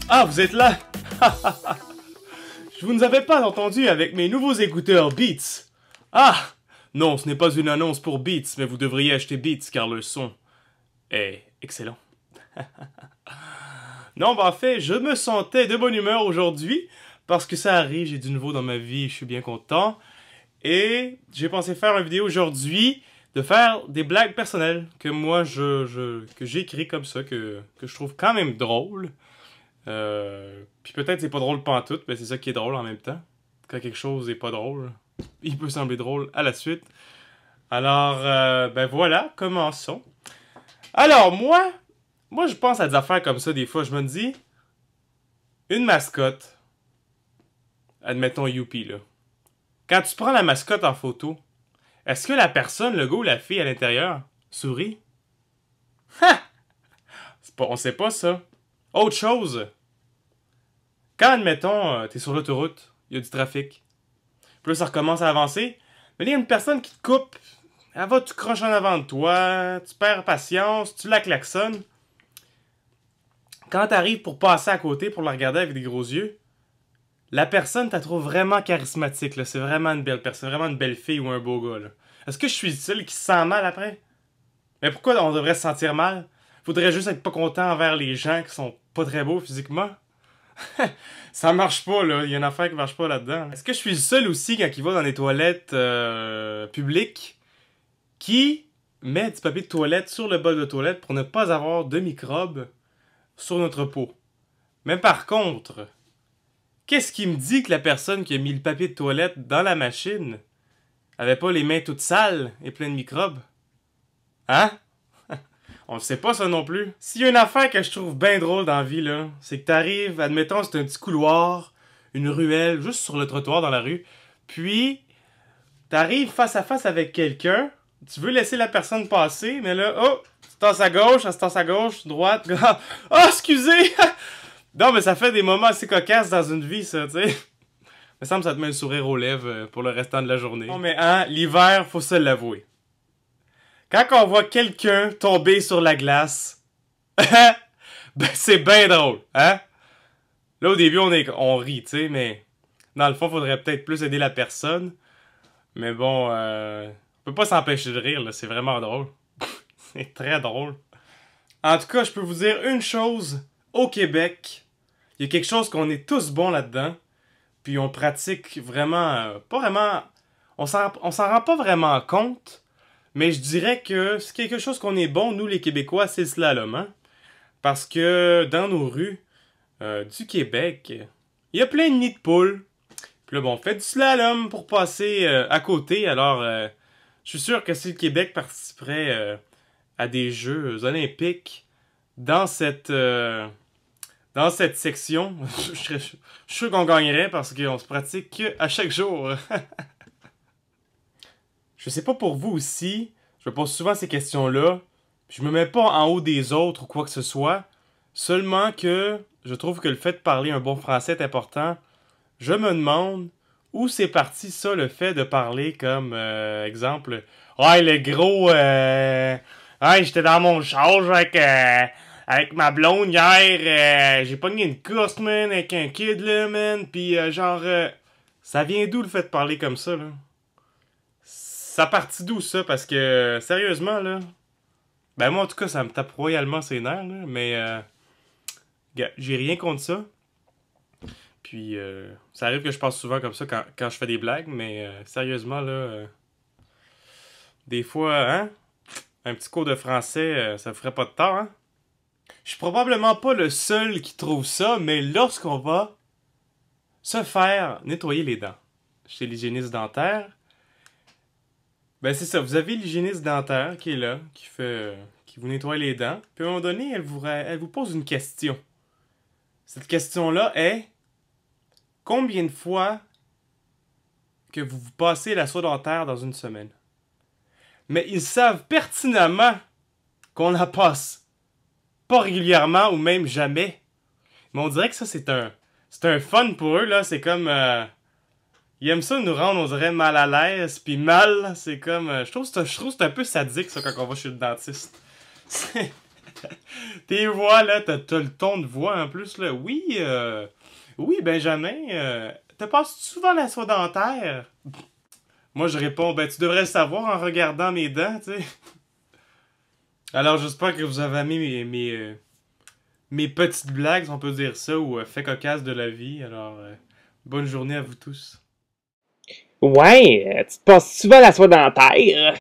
Ah, vous êtes là? Je vous avais pas entendu avec mes nouveaux écouteurs Beats. Ah! Non, ce n'est pas une annonce pour Beats, mais vous devriez acheter Beats car le son est excellent. Non, en fait, je me sentais de bonne humeur aujourd'hui parce que ça arrive, j'ai du nouveau dans ma vie, je suis bien content. Et j'ai pensé faire une vidéo aujourd'hui de faire des blagues personnelles que moi que j'écris comme ça, que je trouve quand même drôle. Puis peut-être c'est pas drôle pantoute, mais c'est ça qui est drôle en même temps. Quand quelque chose est pas drôle, il peut sembler drôle à la suite. Alors, ben voilà, commençons. Alors, moi je pense à des affaires comme ça des fois. Je me dis, une mascotte, admettons Youpi là. Quand tu prends la mascotte en photo, est-ce que la personne, le gars ou la fille à l'intérieur, sourit? Ha! On sait pas ça. Autre chose. Quand, admettons, t'es sur l'autoroute, il y a du trafic. Puis là, ça recommence à avancer. Mais là, il y a une personne qui te coupe. Elle va, tu croches en avant de toi. Tu perds patience. Tu la klaxonnes. Quand t'arrives pour passer à côté, pour la regarder avec des gros yeux, la personne, t'as trouve vraiment charismatique. C'est vraiment une belle personne. Vraiment une belle fille ou un beau gars. Là. Est-ce que je suis seul qui se sent mal après? Mais pourquoi on devrait se sentir mal? Faudrait juste être pas content envers les gens qui sont pas très beaux physiquement. Ça marche pas, là. Il y a une affaire qui marche pas là-dedans. Est-ce que je suis le seul aussi, quand il va dans les toilettes publiques, qui met du papier de toilette sur le bol de toilette pour ne pas avoir de microbes sur notre peau? Mais par contre, qu'est-ce qui me dit que la personne qui a mis le papier de toilette dans la machine avait pas les mains toutes sales et pleines de microbes? Hein? On le sait pas ça non plus. S'il y a une affaire que je trouve bien drôle dans la vie, là, c'est que t'arrives, admettons, c'est un petit couloir, une ruelle, juste sur le trottoir dans la rue, puis t'arrives face à face avec quelqu'un, tu veux laisser la personne passer, mais là, oh, tu te tasses à gauche, elle se tasse à gauche, droite, oh, excusez! Non, mais ça fait des moments assez cocasses dans une vie, ça, tu sais. Il me semble que ça te met le sourire aux lèvres pour le restant de la journée. Non, mais hein, l'hiver, faut se l'avouer. Quand on voit quelqu'un tomber sur la glace, ben c'est bien drôle, hein? Là, au début, on rit, tu sais, mais dans le fond, faudrait peut-être plus aider la personne. Mais bon, on peut pas s'empêcher de rire, là, c'est vraiment drôle. C'est très drôle. En tout cas, je peux vous dire une chose, au Québec, il y a quelque chose qu'on est tous bons là-dedans, puis on pratique vraiment, pas vraiment, on s'en rend pas vraiment compte. Mais je dirais que c'est quelque chose qu'on est bon, nous les Québécois, c'est le slalom. Hein? Parce que dans nos rues du Québec, il y a plein de nids de poules. Puis là, bon, on fait du slalom pour passer à côté. Alors, je suis sûr que si le Québec participerait à des Jeux olympiques dans cette section, je suis sûr qu'on gagnerait parce qu'on se pratique à chaque jour. Je sais pas pour vous aussi, je me pose souvent ces questions-là. Je me mets pas en haut des autres ou quoi que ce soit. Seulement que je trouve que le fait de parler un bon français est important. Je me demande où c'est parti ça, le fait de parler comme, exemple, « Ouais, le gros, ouais, j'étais dans mon char avec ma blonde hier, j'ai pogné une course, man, avec un kid, là, man, pis genre, ça vient d'où le fait de parler comme ça, là? » Ça partit d'où ça? Parce que, sérieusement, là, ben moi, en tout cas, ça me tape royalement ses nerfs, là, mais j'ai rien contre ça. Puis, ça arrive que je passe souvent comme ça quand je fais des blagues, mais sérieusement, là, des fois, hein, un petit cours de français, ça ferait pas de tort, hein? Je suis probablement pas le seul qui trouve ça, mais lorsqu'on va se faire nettoyer les dents chez l'hygiéniste dentaire, ben c'est ça, vous avez l'hygiéniste dentaire qui est là, qui vous nettoie les dents, puis à un moment donné, elle vous pose une question. Cette question-là est, combien de fois que vous vous passez la soie dentaire dans une semaine? Mais ils savent pertinemment qu'on la passe pas régulièrement ou même jamais. Mais on dirait que ça, c'est un fun pour eux, là, c'est comme... Ils aiment ça nous rendre, on dirait, mal à l'aise, puis mal, c'est comme... je trouve que c'est un peu sadique, ça, quand on va chez le dentiste. Tes voix, là, t'as le ton de voix en plus, là. Oui, oui, Benjamin, te passes souvent la soie dentaire? Moi, je réponds, ben, tu devrais le savoir en regardant mes dents, tu sais. Alors, j'espère que vous avez aimé mes petites blagues, si on peut dire ça, ou faits cocasses de la vie. Alors, bonne journée à vous tous. Ouais, tu te passes souvent la soie dentaire.